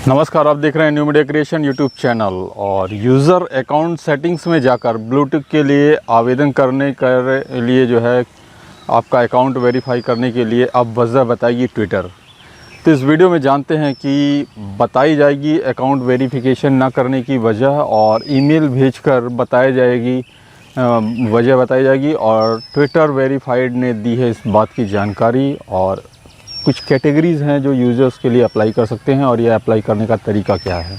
नमस्कार, आप देख रहे हैं new media creation YouTube channel. और यूज़र अकाउंट सेटिंग्स में जाकर ब्लूटिक के लिए आवेदन करने के लिए जो है आपका अकाउंट वेरीफाई करने के लिए अब वजह बताएगी ट्विटर। तो इस वीडियो में जानते हैं कि बताई जाएगी अकाउंट वेरिफिकेशन ना करने की वजह, और ईमेल भेजकर बताई जाएगी वजह बताई जाएगी। और ट्विटर वेरीफाइड ने दी है इस बात की जानकारी, और कुछ कैटेगरीज़ हैं जो यूज़र्स के लिए अप्लाई कर सकते हैं और यह अप्लाई करने का तरीका क्या है।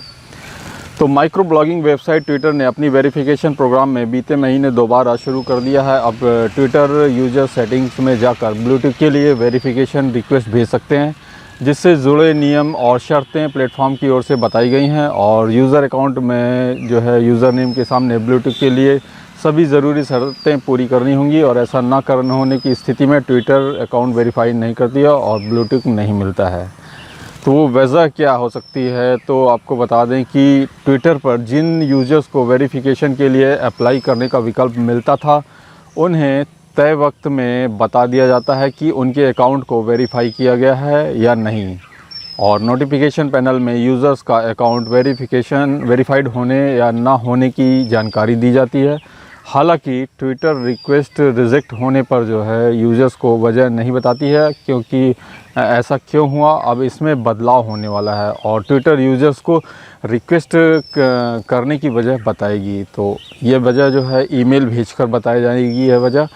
तो माइक्रो ब्लॉगिंग वेबसाइट ट्विटर ने अपनी वेरिफिकेशन प्रोग्राम में बीते महीने दोबारा शुरू कर दिया है। अब ट्विटर यूज़र सेटिंग्स में जाकर ब्लूटिक के लिए वेरिफिकेशन रिक्वेस्ट भेज सकते हैं, जिससे जुड़े नियम और शर्तें प्लेटफॉर्म की ओर से बताई गई हैं। और यूज़र अकाउंट में जो है यूज़र नेम के सामने ब्लूटिक के लिए सभी ज़रूरी शर्तें पूरी करनी होंगी, और ऐसा ना करने होने की स्थिति में ट्विटर अकाउंट वेरीफाई नहीं करती है और ब्लूटिक नहीं मिलता है। तो वो वजह क्या हो सकती है, तो आपको बता दें कि ट्विटर पर जिन यूज़र्स को वेरिफिकेशन के लिए अप्लाई करने का विकल्प मिलता था, उन्हें तय वक्त में बता दिया जाता है कि उनके अकाउंट को वेरीफाई किया गया है या नहीं। और नोटिफिकेशन पैनल में यूज़र्स का अकाउंट वेरीफाइड होने या ना होने की जानकारी दी जाती है। हालांकि ट्विटर रिक्वेस्ट रिजेक्ट होने पर जो है यूज़र्स को वजह नहीं बताती है, क्योंकि ऐसा क्यों हुआ अब इसमें बदलाव होने वाला है और ट्विटर यूज़र्स को रिक्वेस्ट करने की वजह बताएगी। तो ये वजह जो है ईमेल भेजकर बताई जाएगी। यह वजह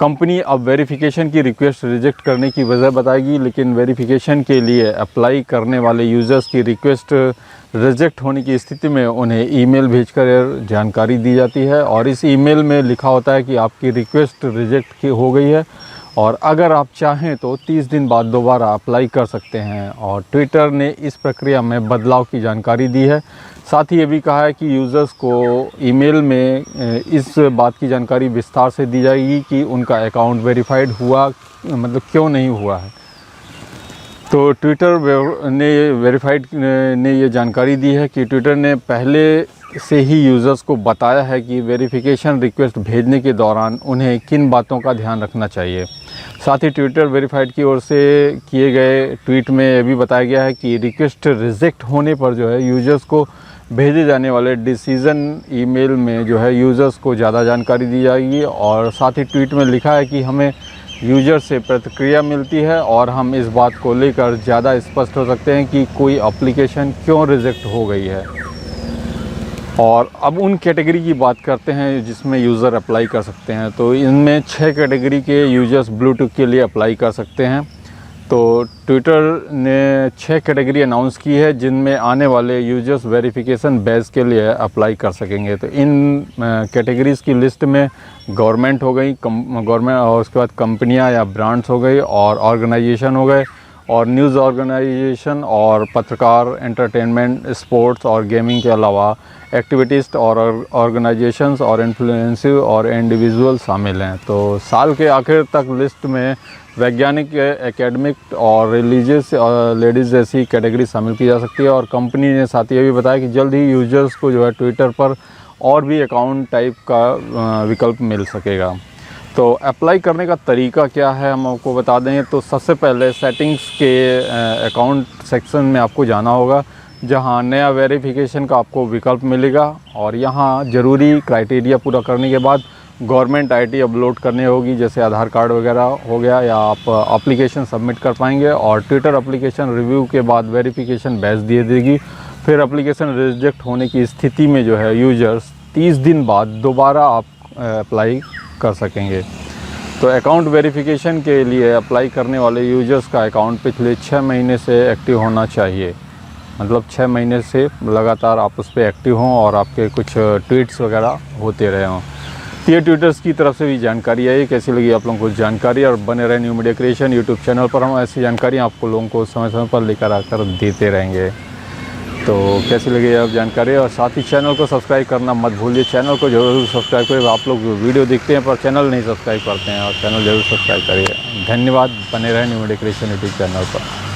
कंपनी अब वेरिफिकेशन की रिक्वेस्ट रिजेक्ट करने की वजह बताएगी, लेकिन वेरिफिकेशन के लिए अप्लाई करने वाले यूज़र्स की रिक्वेस्ट रिजेक्ट होने की स्थिति में उन्हें ईमेल भेजकर जानकारी दी जाती है। और इस ईमेल में लिखा होता है कि आपकी रिक्वेस्ट रिजेक्ट हो गई है, और अगर आप चाहें तो 30 दिन बाद दोबारा अप्लाई कर सकते हैं। और ट्विटर ने इस प्रक्रिया में बदलाव की जानकारी दी है। साथ ही ये भी कहा है कि यूज़र्स को ईमेल में इस बात की जानकारी विस्तार से दी जाएगी कि उनका अकाउंट वेरीफाइड हुआ, मतलब क्यों नहीं हुआ है। तो ट्विटर ने वेरीफाइड ने ये जानकारी दी है कि ट्विटर ने पहले से ही यूज़र्स को बताया है कि वेरिफिकेशन रिक्वेस्ट भेजने के दौरान उन्हें किन बातों का ध्यान रखना चाहिए। साथ ही ट्विटर वेरीफाइड की ओर से किए गए ट्वीट में यह भी बताया गया है कि रिक्वेस्ट रिजेक्ट होने पर जो है यूज़र्स को भेजे जाने वाले डिसीज़न ईमेल में जो है यूज़र्स को ज़्यादा जानकारी दी जाएगी। और साथ ही ट्वीट में लिखा है कि हमें यूज़र से प्रतिक्रिया मिलती है और हम इस बात को लेकर ज़्यादा स्पष्ट हो सकते हैं कि कोई एप्लीकेशन क्यों रिजेक्ट हो गई है। और अब उन कैटेगरी की बात करते हैं जिसमें यूज़र अप्लाई कर सकते हैं। तो इनमें 6 कैटेगरी के यूज़र्स ब्लूटिक के लिए अप्लाई कर सकते हैं। तो ट्विटर ने 6 कैटेगरी अनाउंस की है जिनमें आने वाले यूज़र्स वेरिफिकेशन बेस के लिए अप्लाई कर सकेंगे। तो इन कैटेगरीज़ की लिस्ट में गवर्नमेंट हो गई, गवर्नमेंट, और उसके बाद कंपनियां या ब्रांड्स हो गई, और ऑर्गेनाइजेशन हो गए, और न्यूज़ ऑर्गेनाइजेशन, और पत्रकार, एंटरटेनमेंट, स्पोर्ट्स और गेमिंग के अलावा एक्टिविटीज़ और ऑर्गेनाइजेशंस और इन्फ्लुएंसिव और इंडिविजुअल शामिल हैं। तो साल के आखिर तक लिस्ट में वैज्ञानिक, एकेडमिक और रिलीजियस लेडीज़ जैसी कैटेगरी शामिल की जा सकती है। और कंपनी ने साथ ही ये भी बताया कि जल्द ही यूज़र्स को जो है ट्विटर पर और भी अकाउंट टाइप का विकल्प मिल सकेगा। तो अप्लाई करने का तरीका क्या है हम आपको बता दें। तो सबसे पहले सेटिंग्स के अकाउंट सेक्शन में आपको जाना होगा, जहां नया वेरिफिकेशन का आपको विकल्प मिलेगा। और यहां ज़रूरी क्राइटेरिया पूरा करने के बाद गवर्नमेंट आईडी अपलोड करनी होगी, जैसे आधार कार्ड वगैरह हो गया, या आप एप्लीकेशन सबमिट कर पाएंगे। और ट्विटर एप्लीकेशन रिव्यू के बाद वेरिफिकेशन बैच दे देगी। फिर एप्लीकेशन रिजेक्ट होने की स्थिति में जो है यूज़र्स 30 दिन बाद दोबारा आप अप्लाई कर सकेंगे। तो अकाउंट वेरिफिकेशन के लिए अप्लाई करने वाले यूज़र्स का अकाउंट पिछले 6 महीने से एक्टिव होना चाहिए, मतलब 6 महीने से लगातार आप उस पर एक्टिव हों और आपके कुछ ट्वीट्स वगैरह होते रहे हों। तो ये ट्विटर्स की तरफ से भी जानकारी आई। कैसी लगी आप लोगों को जानकारी, और बने रहे new media creation YouTube channel पर। हम ऐसी जानकारी आपको लोगों को समय समय पर लेकर आकर देते रहेंगे। तो कैसी लगी आप जानकारी, और साथ ही चैनल को सब्सक्राइब करना मत भूलिए। चैनल को जरूर सब्सक्राइब करिए। आप लोग वीडियो देखते हैं पर चैनल नहीं सब्सक्राइब करते हैं, और चैनल जरूर सब्सक्राइब करिए। धन्यवाद। बने रहे new media creation YouTube channel पर।